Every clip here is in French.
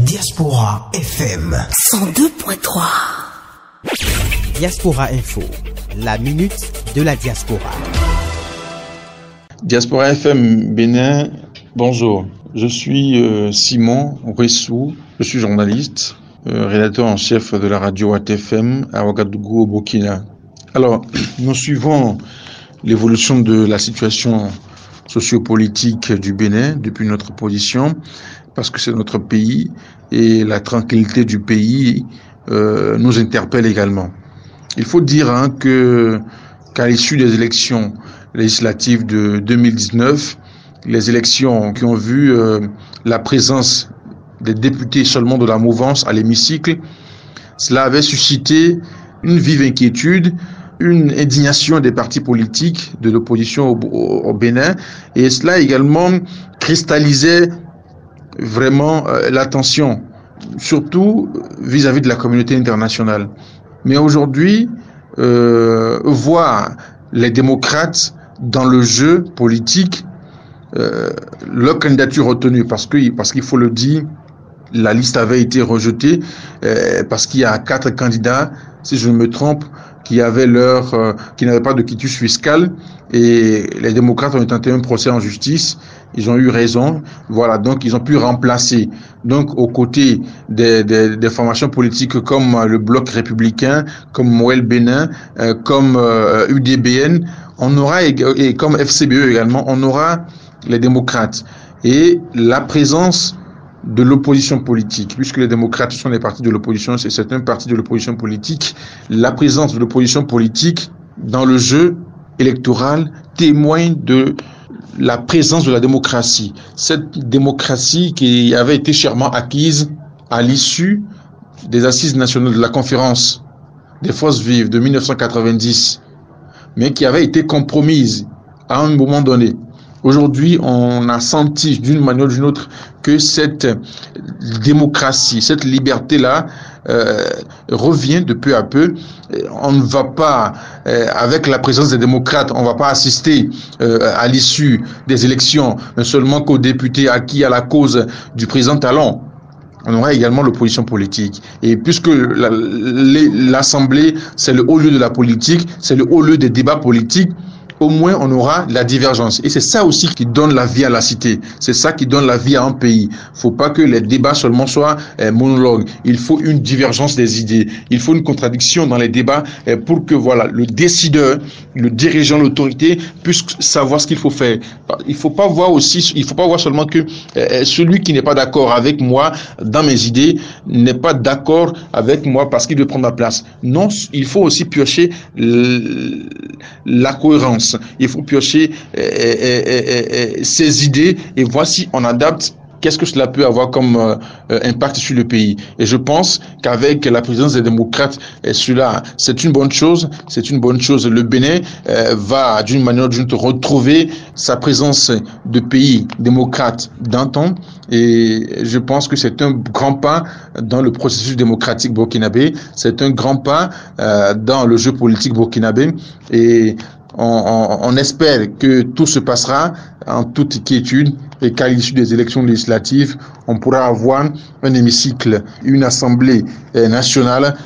Diaspora FM 102.3. Diaspora Info, la minute de la diaspora. Diaspora FM Bénin, bonjour. Je suis Simon Ressou, je suis journaliste, rédacteur en chef de la radio ATFM à Ouagadougou au Burkina. Alors, nous suivons l'évolution de la situation sociopolitique du Bénin depuis notre position, parce que c'est notre pays et la tranquillité du pays nous interpelle également. Il faut dire qu'à l'issue des élections législatives de 2019, les élections qui ont vu la présence des députés seulement de la mouvance à l'hémicycle, cela avait suscité une vive inquiétude, une indignation des partis politiques de l'opposition au Bénin, et cela également cristallisait vraiment l'attention, surtout vis-à-vis de la communauté internationale. Mais aujourd'hui, voir les démocrates dans le jeu politique, leur candidature retenue, parce qu'il faut le dire, la liste avait été rejetée, parce qu'il y a 4 candidats, si je ne me trompe, qui n'avaient pas de quitus fiscal, et les démocrates ont tenté un procès en justice. Ils ont eu raison. Voilà, donc ils ont pu remplacer. Donc aux côtés des formations politiques comme le Bloc républicain, comme Mouel Bénin, comme UDBN, on aura, et comme FCBE également, on aura les démocrates. Et la présence de l'opposition politique, puisque les démocrates sont des partis de l'opposition, c'est certains partis de l'opposition politique, la présence de l'opposition politique dans le jeu électoral témoigne de la présence de la démocratie. Cette démocratie qui avait été chèrement acquise à l'issue des assises nationales de la conférence des forces vives de 1990, mais qui avait été compromise à un moment donné. Aujourd'hui, on a senti d'une manière ou d'une autre que cette démocratie, cette liberté-là revient de peu à peu. On ne va pas, avec la présence des démocrates, on ne va pas assister à l'issue des élections seulement qu'aux députés acquis à la cause du président Talon. On aura également l'opposition politique. Et puisque l'Assemblée, c'est le haut lieu de la politique, c'est le haut lieu des débats politiques, au moins on aura la divergence. Et c'est ça aussi qui donne la vie à la cité. C'est ça qui donne la vie à un pays. Il ne faut pas que les débats seulement soient monologues. Il faut une divergence des idées. Il faut une contradiction dans les débats pour que le décideur, le dirigeant, l'autorité puisse savoir ce qu'il faut faire. Il faut pas voir seulement que celui qui n'est pas d'accord avec moi dans mes idées n'est pas d'accord avec moi parce qu'il veut prendre ma place. Non, il faut aussi piocher la cohérence. Il faut piocher ces idées et voir si on adapte. Qu'est-ce que cela peut avoir comme impact sur le pays? Et je pense qu'avec la présence des démocrates, cela, c'est une bonne chose. C'est une bonne chose. Le Bénin va, d'une manière ou d'une autre, retrouver sa présence de pays démocrate d'antan. Et je pense que c'est un grand pas dans le processus démocratique burkinabé. C'est un grand pas dans le jeu politique burkinabé. Et on espère que tout se passera en toute quiétude et qu'à l'issue des élections législatives, on pourra avoir un hémicycle, une assemblée nationale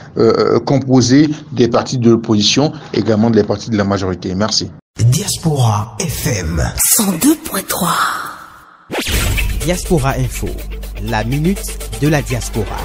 composée des partis de l'opposition, également des partis de la majorité. Merci. Diaspora FM 102.3. Diaspora Info, la minute de la diaspora.